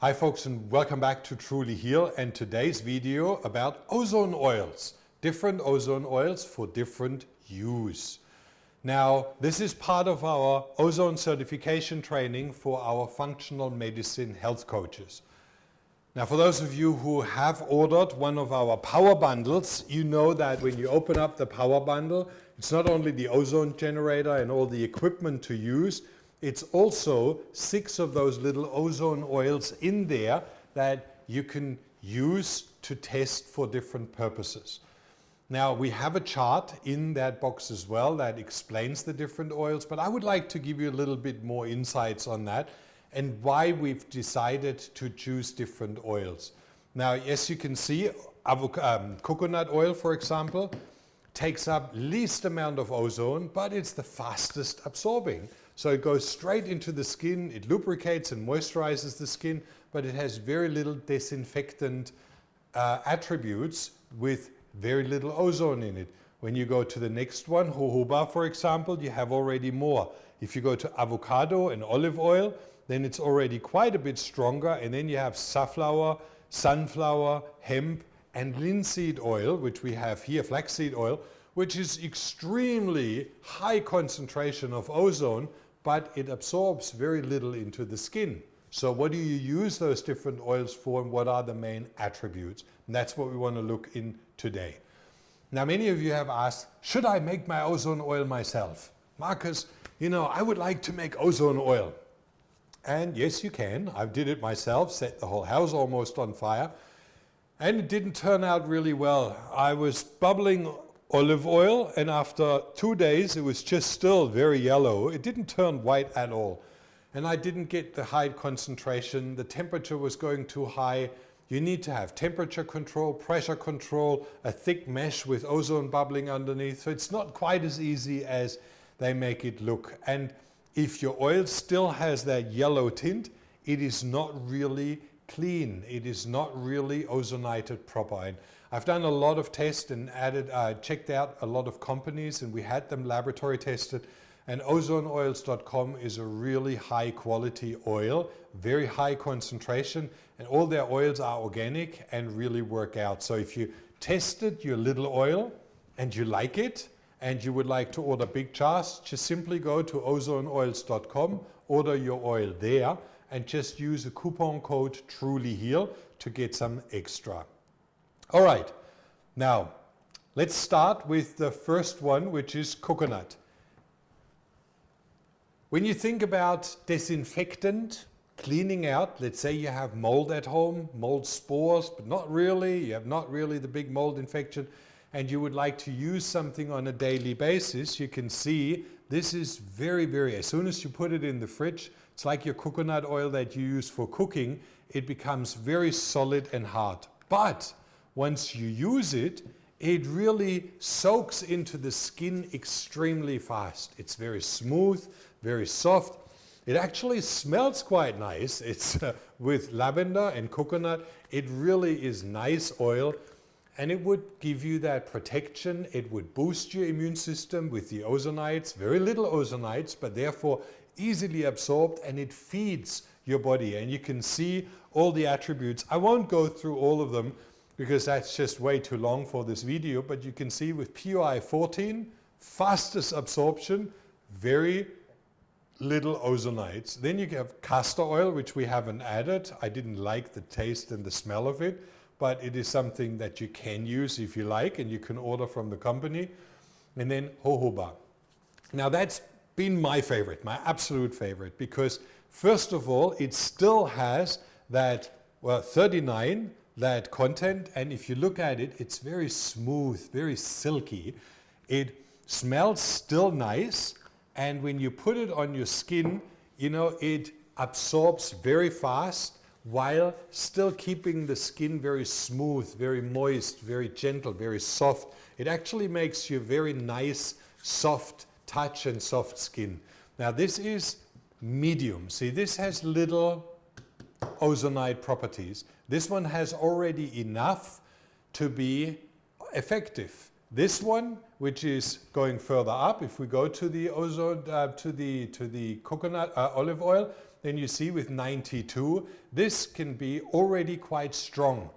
Hi folks, and welcome back to Truly Heal, and today's video about ozone oils. Different ozone oils for different use. Now, this is part of our ozone certification training for our functional medicine health coaches. Now, for those of you who have ordered one of our power bundles, you know that when you open up the power bundle, it's not only the ozone generator and all the equipment to use, it's also 6 of those little ozone oils in there that you can use to test for different purposes. Now, we have a chart in that box as well that explains the different oils, but I would like to give you a little bit more insights on that and why we've decided to choose different oils. Now, as you can see, coconut oil, for example, takes up least amount of ozone, but it's the fastest absorbing. So it goes straight into the skin, it lubricates and moisturizes the skin, but it has very little disinfectant attributes with very little ozone in it. When you go to the next one, jojoba, for example, you have already more. If you go to avocado and olive oil, then it's already quite a bit stronger, and then you have safflower, sunflower, hemp, and linseed oil, which we have here, flaxseed oil, which is extremely high concentration of ozone, but it absorbs very little into the skin. So what do you use those different oils for, and what are the main attributes? And that's what we want to look in today. Now, many of you have asked, should I make my ozone oil myself? Marcus, you know, I would like to make ozone oil. And yes, you can. I did it myself, set the whole house almost on fire. And it didn't turn out really well. I was bubbling olive oil, and after 2 days it was just still very yellow. It didn't turn white at all. And I didn't get the high concentration. The temperature was going too high. You need to have temperature control, pressure control, a thick mesh with ozone bubbling underneath. So it's not quite as easy as they make it look. And if your oil still has that yellow tint, it is not really clean. It is not really ozonated proper. And I've done a lot of tests and checked out a lot of companies, and we had them laboratory tested. And Ozoneoils.com is a really high quality oil, very high concentration, and all their oils are organic and really work out. So if you tested your little oil and you like it, and you would like to order big jars, just simply go to Ozoneoils.com, order your oil there, and just use the coupon code TRULYHEAL to get some extra. All right, now let's start with the first one, which is coconut. When you think about disinfectant, cleaning out, let's say you have mold at home, mold spores, but not really, you have not really the big mold infection, and you would like to use something on a daily basis, you can see this is very, as soon as you put it in the fridge, it's like your coconut oil that you use for cooking, it becomes very solid and hard. But once you use it, it really soaks into the skin extremely fast. It's very smooth, very soft. It actually smells quite nice. It's with lavender and coconut. It really is nice oil. And it would give you that protection. It would boost your immune system with the ozonides, very little ozonides, but therefore easily absorbed, and it feeds your body. And you can see all the attributes. I won't go through all of them because that's just way too long for this video, but you can see with POI 14, fastest absorption, very little ozonides. Then you have castor oil, which we haven't added. I didn't like the taste and the smell of it, but it is something that you can use if you like, and you can order from the company. And then jojoba. Now that's been my favorite, my absolute favorite, because first of all, it still has that, well, 39, that content, and if you look at it, it's very smooth, very silky. It smells still nice, and when you put it on your skin, you know, it absorbs very fast, while still keeping the skin very smooth, very moist, very gentle, very soft. It actually makes you very nice, soft touch and soft skin. Now this is medium. See, this has little ozonide properties. This one has already enough to be effective. This one, which is going further up, if we go to the ozone, to the coconut olive oil, then you see with 92, this can be already quite strong.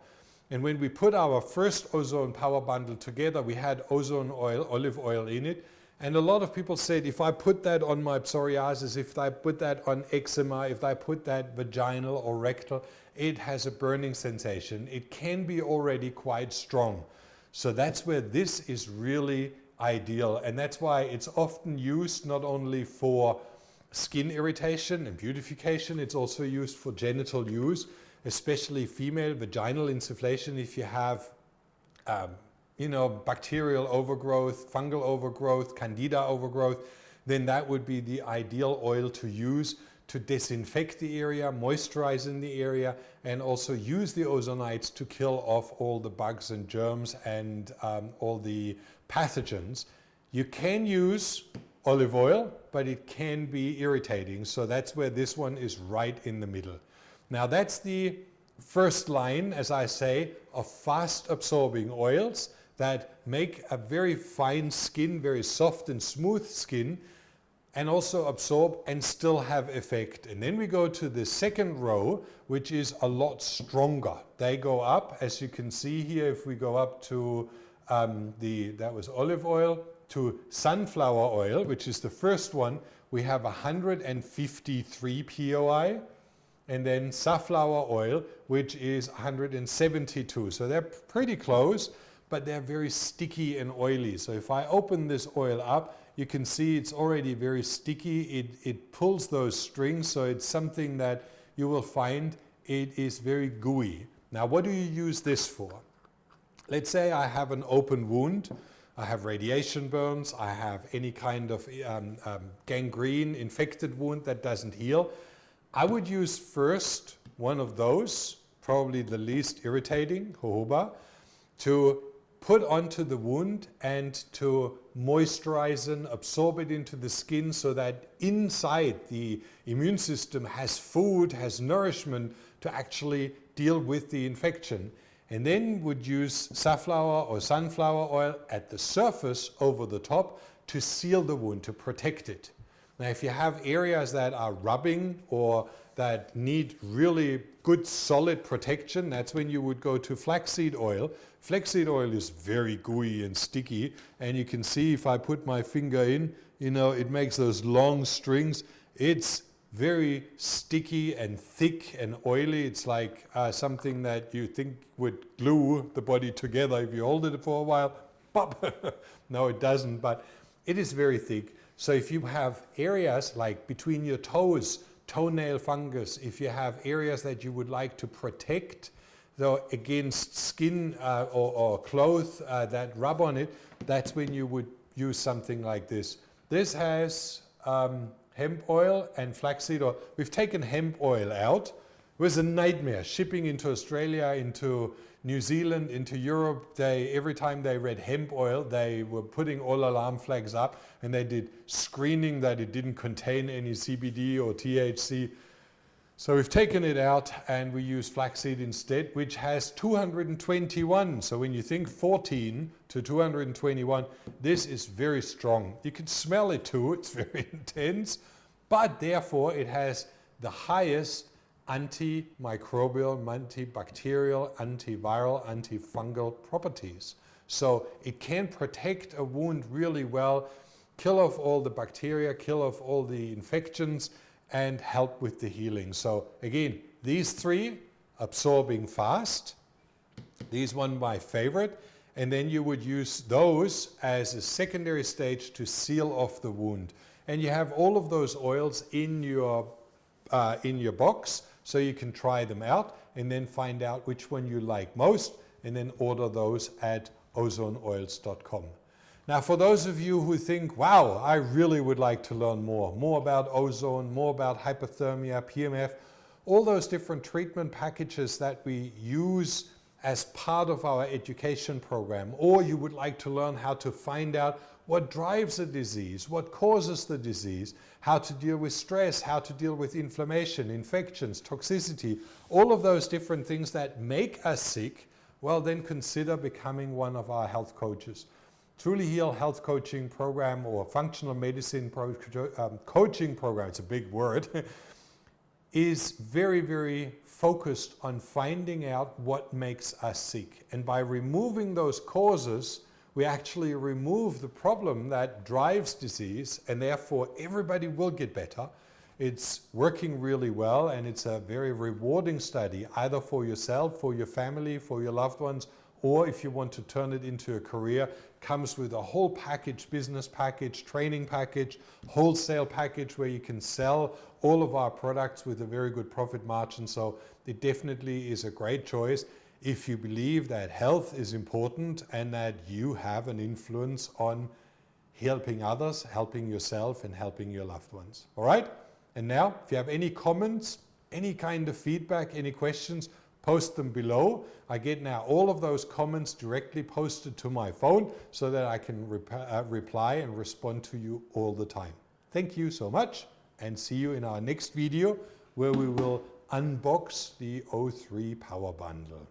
And when we put our first ozone power bundle together, we had ozone oil, olive oil in it. And a lot of people said, if I put that on my psoriasis, if I put that on eczema, if I put that vaginal or rectal, it has a burning sensation. It can be already quite strong. So that's where this is really ideal. And that's why it's often used not only for skin irritation and beautification, it's also used for genital use, especially female vaginal insufflation. If you have bacterial overgrowth, fungal overgrowth, candida overgrowth, then that would be the ideal oil to use to disinfect the area, moisturize in the area, and also use the ozonides to kill off all the bugs and germs and all the pathogens. You can use olive oil, but it can be irritating. So that's where this one is right in the middle. Now that's the first line, as I say, of fast absorbing oils that make a very fine skin, very soft and smooth skin, and also absorb and still have effect. And then we go to the second row, which is a lot stronger. They go up, as you can see here, if we go up to that was olive oil, to sunflower oil, which is the first one, we have 153 POI. And then safflower oil, which is 172. So they're pretty close, but they're very sticky and oily. So if I open this oil up, you can see it's already very sticky. It pulls those strings, so it's something that you will find it is very gooey. Now, what do you use this for? Let's say I have an open wound. I have radiation burns. I have any kind of gangrene, infected wound that doesn't heal. I would use first one of those, probably the least irritating, jojoba, to put onto the wound and to moisturize and absorb it into the skin so that inside the immune system has food, has nourishment to actually deal with the infection. And then would use safflower or sunflower oil at the surface over the top to seal the wound, to protect it. Now, if you have areas that are rubbing or that need really good solid protection, that's when you would go to flaxseed oil. Flaxseed oil is very gooey and sticky, and you can see if I put my finger in, it makes those long strings. It's very sticky and thick and oily. It's like something that you think would glue the body together if you hold it for a while. Pop! No, it doesn't, but it is very thick. So if you have areas like between your toes, toenail fungus, if you have areas that you would like to protect against skin or clothes that rub on it, that's when you would use something like this. This has hemp oil and flaxseed oil. We've taken hemp oil out. It was a nightmare shipping into Australia, into New Zealand, into Europe. Every time they read hemp oil, they were putting all alarm flags up, and they did screening that it didn't contain any CBD or THC. So we've taken it out and we use flaxseed instead, which has 221. So when you think 14 to 221, this is very strong. You can smell it too, it's very intense, but therefore it has the highest antimicrobial, antibacterial, antiviral, antifungal properties. So it can protect a wound really well, kill off all the bacteria, kill off all the infections, and help with the healing. So again, these three, absorbing fast, these one my favorite, and then you would use those as a secondary stage to seal off the wound. And you have all of those oils in your box, so you can try them out and then find out which one you like most, and then order those at ozoneoils.com. Now, for those of you who think, wow, I really would like to learn more about ozone, more about hypothermia, PMF, all those different treatment packages that we use as part of our education program, or you would like to learn how to find out what drives a disease, what causes the disease, how to deal with stress, how to deal with inflammation, infections, toxicity, all of those different things that make us sick, well, then consider becoming one of our health coaches. Truly Heal Health Coaching Program or Functional Medicine Coaching Program, it's a big word, is very, very focused on finding out what makes us sick. And by removing those causes, we actually remove the problem that drives disease, and therefore everybody will get better. It's working really well, and it's a very rewarding study, either for yourself, for your family, for your loved ones, or if you want to turn it into a career. Comes with a whole package, business package, training package, wholesale package, where you can sell all of our products with a very good profit margin. So it definitely is a great choice if you believe that health is important and that you have an influence on helping others, helping yourself, and helping your loved ones. All right? And now, if you have any comments, any kind of feedback, any questions, post them below. I get now all of those comments directly posted to my phone so that I can reply and respond to you all the time. Thank you so much, and see you in our next video, where we will unbox the O3 Power Bundle.